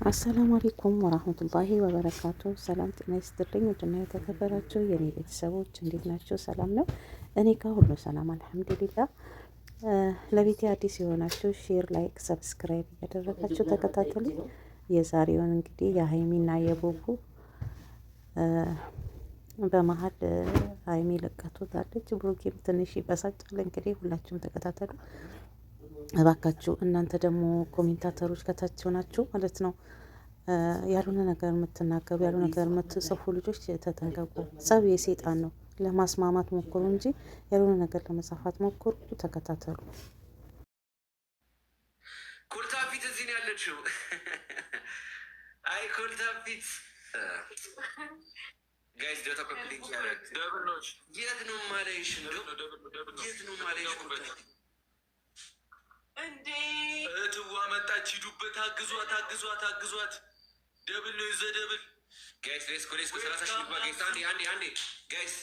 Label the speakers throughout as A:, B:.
A: አሰላሙ አለይኩም ወራህመቱላሂ ወበረካቱ። ሰላም ጤና ይስጥልኝ። ውድና የተከበራችሁ የኔ ቤተሰቦች እንዴት ናችሁ? ሰላም ነው? እኔ ጋር ሁሉ ሰላም አልሐምዱሊላህ። ለቤቴ አዲስ የሆናችሁ ሼር፣ ላይክ፣ ሰብስክራይብ እያደረጋችሁ ተከታተሉ። የዛሬውን እንግዲህ የሀይሚና የቡቡ በመሀል ሀይሚ ለቀቱታለች፣ ብሩኬም ትንሽ ይበሳጫል። እንግዲህ ሁላችሁም ተከታተሉ እባካችሁ። እናንተ ደግሞ ኮሜንታተሮች ከታች ሆናችሁ ማለት ነው ያልሆነ ነገር የምትናገሩ ያልሆነ ነገር የምትጽፉ ልጆች ተጠንቀቁ። ጸብ የሰይጣን ነው። ለማስማማት ሞክሩ እንጂ ያልሆነ ነገር ለመጻፋት ሞክሩ። ተከታተሉ።
B: ኮልታፊት እዚህ ነው ያለችው። አይ ኮልታፊት ጋይስ ዳታ ኮፕሊንግ ያረግ ደብሎች የት ነው ማለሽ? የት ነው ማለሽ? እንዴ እህትዋ መጣች። ሂዱበት፣ አግዟት፣ አግዟት፣ አግዟት። ደብል ነው ይዘ ደብል ጋይስ ሌስኮ 30 ሺህ ይባ ጋይስ አንዴ ጋይስ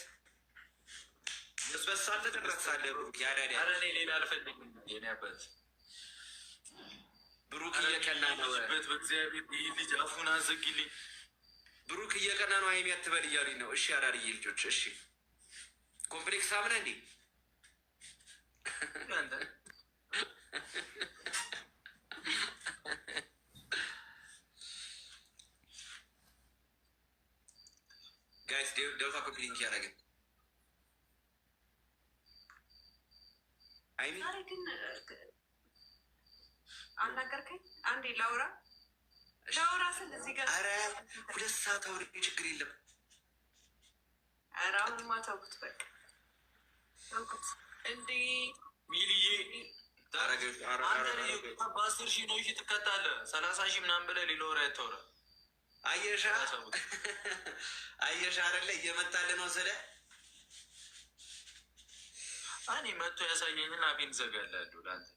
B: እስበሳለ ተረሳለ ያዳዳ አረኔ ሌላ አልፈልግም። የኔ አባት ብሩክ እየቀና ነው። በእግዚአብሔር ይህ ልጅ አፉን አዘግልኝ። ብሩክ እየቀና ነው። ሀይሚ አትበል እያሉኝ ነው። እሺ አዳርዬ ልጆች እሺ። ኮምፕሌክስ አምነ እንዴ ጋይስ ደውታ ኮፒ ሊንክ ያደረግን አይሚ ግን አናገርከኝ አንዴ ላውራ ስል እዚህ ጋር ኧረ 2 ሰዓት አውሪ ችግር የለም። ኧረ አሁንማ ተውኩት በቃ ተውኩት። እንዴ ሚሊዬ በ10 ሺህ ነው ትከታለህ። 30 ሺህ ምናምን ብለህ ሌላ ወሬ አታውራ። አየሻ አይደለ እየመጣልህ ነው። ስለ እኔ መጥቶ ያሳየኝን አፌን እዘጋለሁ። ለአንተ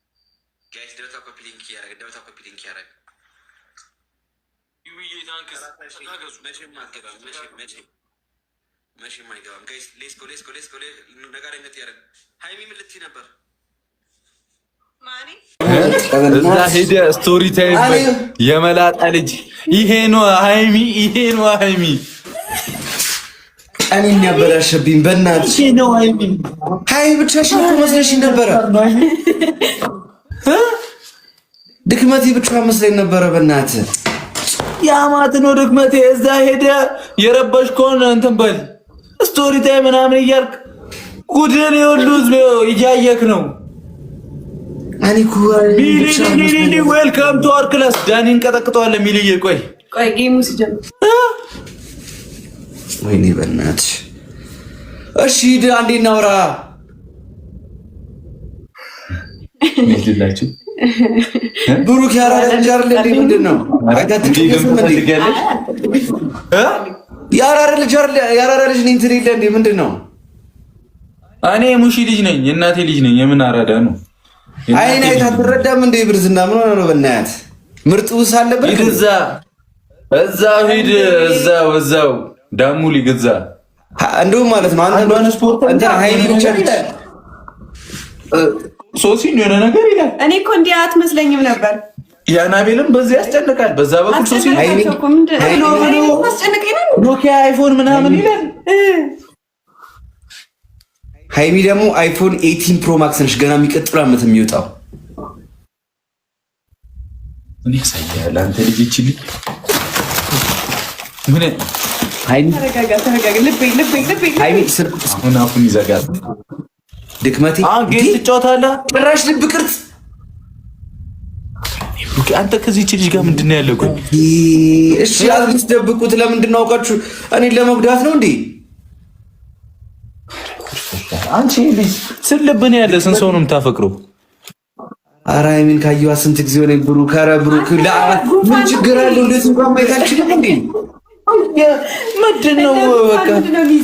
B: ጋይስ ደውታ ኮፒ ሊንክ ያደረግ ይውዬ ታንክስ ታገዙ። መቼም አይገባም ጋይስ። ሌስኮ ነጋሪነት ያደረግ ሀይሚ ምን ልትይ ነበር?
C: እዛ ሄደ ስቶሪ ታይም የመላጣ ልጅ ይሄ ነው ሀይሚ።
D: እኔን ያበላሸብኝ በእናትሽ። ይሄ ነው ሀይሚ ብቻሽን እኮ መስለሽኝ ነበረ። ድክመቴ ብቻ መስለኝ ነበረ። በእናትህ
C: ያማት ነው ድክመቴ። እዛ ሄደ የረበሽ ከሆነ እንትን በል ስቶሪ ታይም ምናምን እያልክ ጉድን የወሉ እያየክ ነው። ሚሊ ዌልካም ቱ አወር ክላስ። ዳኒ እንቀጠቅጠዋለን። ሚሊዬ ቆይ ጌሙ ሲጀምር
D: ወይኔ በእናትሽ። እሺ ሂድ አንዴ እናውራ።
C: ምንድላችሁ
D: ብሩክ ያራዳ ጃር ለዲ ምንድን ነው? ያራዳ ልጅ ነኝ ትል የለ እንዴ? ምንድን ነው?
C: እኔ ሙሺ ልጅ ነኝ፣ የእናቴ ልጅ ነኝ። የምን አራዳ ነው?
D: አይን አይታ አትረዳም እንደ ብርዝና ምን ሆነ ነው? በእናትህ ምርጥ ውስ አለበት።
C: እዛው ሂድ፣ እዛው ዳሙ ሊገዛ
D: እንደውም ማለት ነው። አንተ በስፖርት እንትን ሀይሊ ብቻ ልጅ
C: ሶሲን የሆነ ነገር ይላል።
E: እኔ እኮ እንዲህ አትመስለኝም ነበር።
C: ያናቤልም በዚህ ያስጨንቃል። በዛ በኩል ሶሲ ኖኪያ አይፎን ምናምን ይላል።
D: ሀይሚ ደግሞ አይፎን 18 ፕሮ ማክስ ነሽ። ገና የሚቀጥለው ዓመት የሚወጣው
C: እኔ ሳይያለ አንተ ልጅ ይችል ምን
D: ሀይሚ
E: ተረጋጋ። ልቤ
D: ሀይሚ ስልኩ
C: አሁን ይዘጋል።
D: ድክመቴ
C: ጌም ትጫወታለህ።
D: ጭራሽ ልብ ቅርጽ
C: አንተ ከዚህ ልጅ ጋር ምንድን ነው ያለው?
D: እሺ አትደብቁት። ለምንድን ነው አውቃችሁ እኔን ለመጉዳት ነው እንዴ?
C: አንቺ ልጅ ስለብን ያለ ስንት ሰው ነው የምታፈቅረው?
D: ኧረ ሀይሚን ካየዋ ስንት ጊዜ ሆነኝ። ብሩክ ኧረ ብሩክ ምን ችግር አለው? እንደዚህ እንኳን ማየት አልችልም እንዴ?
C: ምንድን ነው በቃ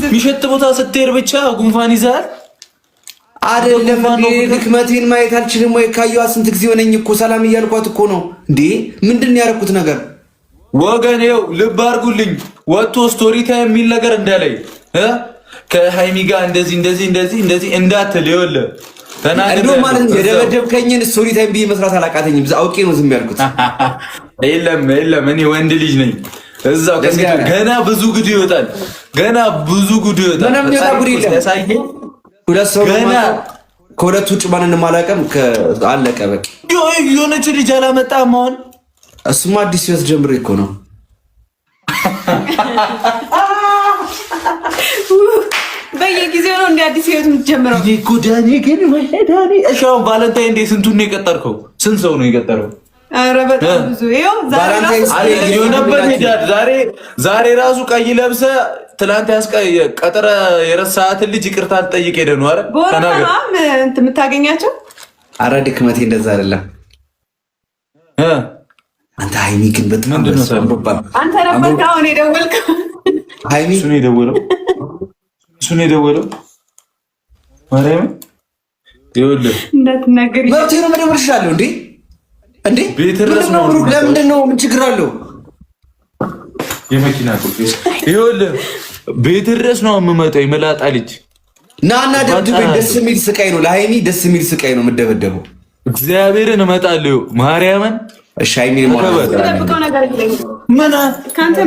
C: የሚሸት ቦታ ስትሄድ ብቻ ጉንፋን ይዛል
D: አይደለም እንዴ? ድክመቴን ማየት አልችልም ወይ? ካየዋ ስንት ጊዜ ሆነኝ እኮ ሰላም እያልኳት እኮ ነው እንዴ። ምንድን ነው ያደረኩት ነገር?
C: ወገኔው ልብ አድርጉልኝ። ወጥቶ ስቶሪ ታይም የሚል ነገር እንዳላይ ከሃይሚ ጋር እንደዚህ እንዳትል። ይኸውልህ
D: እንደው ማለት ነው የደበደብከኝን ስቶሪ ታይም ብዬ መስራት አላቃተኝም። አውቄ ነው ዝም ያልኩት።
C: የለም እኔ ወንድ ልጅ ነኝ። እዛው ገና ብዙ ጉድ ይወጣል። ምንም ይወጣ ጉድ የለም።
D: ሁለት ሰው ገና ከሁለት ውጭ ማንንም አላውቅም። አለቀ በቃ።
C: የሆነች ልጅ አላመጣም አሁን።
D: እሱማ አዲስ ህይወት ጀምሬ እኮ ነው።
E: በየጊዜው ነው እንደ አዲስ ህይወት የምትጀምረው።
C: ዳኒ ግን ዳኒ እሺ፣ አሁን ቫለንታይን እንዴ ስንቱን ነው የቀጠርከው? ስንት ሰው ነው የቀጠረው?
E: ኧረ በጣም ብዙ። ይኸው
C: ዛሬ ራሱ ቀይ ለብሰ ትላንት ቀጠረ የረሳሃትን ልጅ ይቅርታ ልጠይቅ ሄደ ነው። አረ
E: ተናገር የምታገኛቸው።
D: አረ ድክመቴ እንደዛ አይደለም። አንተ ሃይሚ ግን በጣም
E: አንተ ነበር አሁን የደወልከው።
C: ሃይሚ እሱ ነው የደወለው። ማርያም ይኸውልህ
E: እንዳትናገር
D: መብቴ ነው። መደወል እችላለሁ እንዴ ቤት ድረስ ነው። ለምንድን ነው? ምን ችግር አለው?
C: የመኪና ቁልፍ ይኸውልህ ቤት ድረስ ነው የምመጣው። የመላጣ ልጅ
D: ናና ደብድበኝ። ደስ የሚል ስቃይ ነው። ለሃይሚ ደስ የሚል ስቃይ ነው የምደበደበው።
C: እግዚአብሔርን እመጣለሁ ማርያምን።
D: እሺ ሃይሚ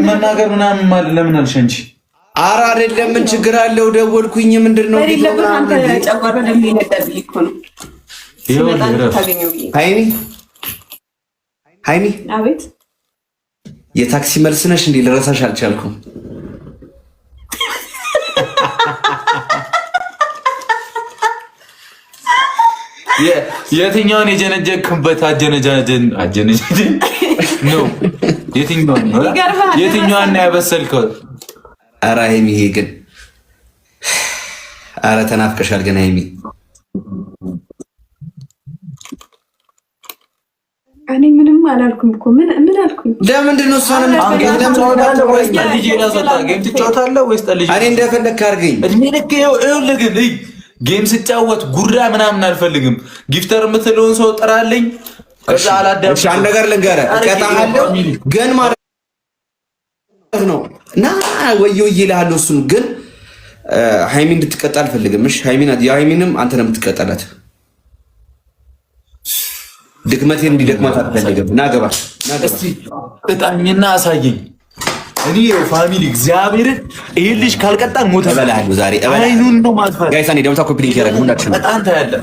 C: መናገር ምናምን ማለት ለምን አልሽ አንቺ?
D: ኧረ አይደለም። ምን ችግር አለው? ደወልኩኝ። ምንድን ነው ሃይሚ
E: አቤት።
D: የታክሲ መልስ ነሽ እንዴ? ልረሳሽ አልቻልኩም።
C: የትኛውን የጀነጀክበት አጀነጃጀን ነው? የትኛውን ነው ያበሰልከው?
D: ኧረ ሃይሚ ይሄ ግን ኧረ ተናፍቀሻል ግን ሃይሚ።
E: እኔ ምንም አላልኩም እኮ ምን አልኩኝ?
D: ለምንድን ነው እሷን
C: ትጫወታለህ ወይስ ጠልጅ?
D: እኔ እንደፈለግህ አድርገኝ።
C: እድሜ ልክ ይኸውልህ ግን ጌም ስጫወት ጉራ ምናምን አልፈልግም። ጊፍተር የምትለውን ሰው ጥራልኝ። ከዛ አላዳም።
D: አንድ ነገር ልንገርህ፣ እቀጣለሁ ግን ማለት ነው እና ወየው ይልሃለሁ። እሱን ግን ሃይሚ እንድትቀጣ አልፈልግም። እሺ ሃይሚንም አንተ ነው የምትቀጣላት። ድክመቴን እንዲደክማት አልፈልግም። ናገባ
C: እስቲ እጣኝና አሳየኝ። እኔ ፋሚሊ እግዚአብሔርን ይሄ ልጅ ካልቀጣን ሞተ
D: እበላለሁ ዛሬ።
C: አይኑን ነው ማጥፋት።
D: ጋይስ አንዴ ደምታ ኮፒ ሊንክ ያደርግ ሁላችንም
C: በጣም ታያለ።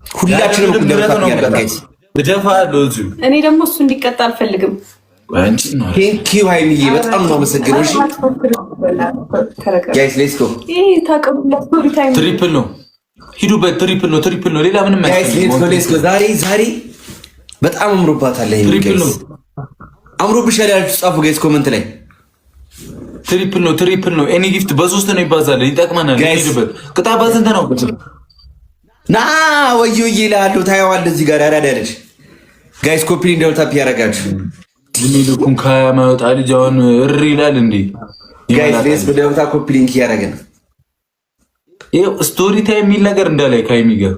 D: ሁላችንም ደምታ ያደርግ ጋይስ።
C: እደፋለሁ እዚሁ።
E: እኔ ደግሞ እሱ እንዲቀጣ አልፈልግም።
C: አንቺ ነው
D: ቴንኪው ሃይሚዬ፣ በጣም ነው የማመሰግነው። እሺ ጋይስ ሌትስ ጎ።
E: ይሄ ታቀብላት ስቶሪ ታይም
C: ትሪፕል ነው። ሂዱበት። ትሪፕል ነው። ሌላ ምንም
D: አይደለም። ጋይስ ሌትስ ጎ። ዛሬ በጣም አምሮባታል ሃይሚ።
C: ትሪፕል ነው።
D: አምሮብሻል ያላችሁ ጻፉ ጋይስ ኮሜንት ላይ።
C: ትሪፕል ነው። ኤኒ ጊፍት በሶስት ነው ይባዛል። ይጠቅመናል። ሂዱበት። ቅጣት በስንት ነው?
D: ና ወየው ይላሉ። ታየዋለህ እዚህ ጋር ያዳዳለች ጋይስ። ኮፒ ሊንክ ታፕ ያደርጋችሁ
C: ልኩን ከማውጣ ልጅ አሁን እሪ ይላል እንዴ
D: ጋይስ። ሌስ በደምታ ኮፒ ሊንክ ያደርገን።
C: ይሄው ስቶሪ ታይም የሚል ነገር እንዳላይ ከሃይሚ ጋር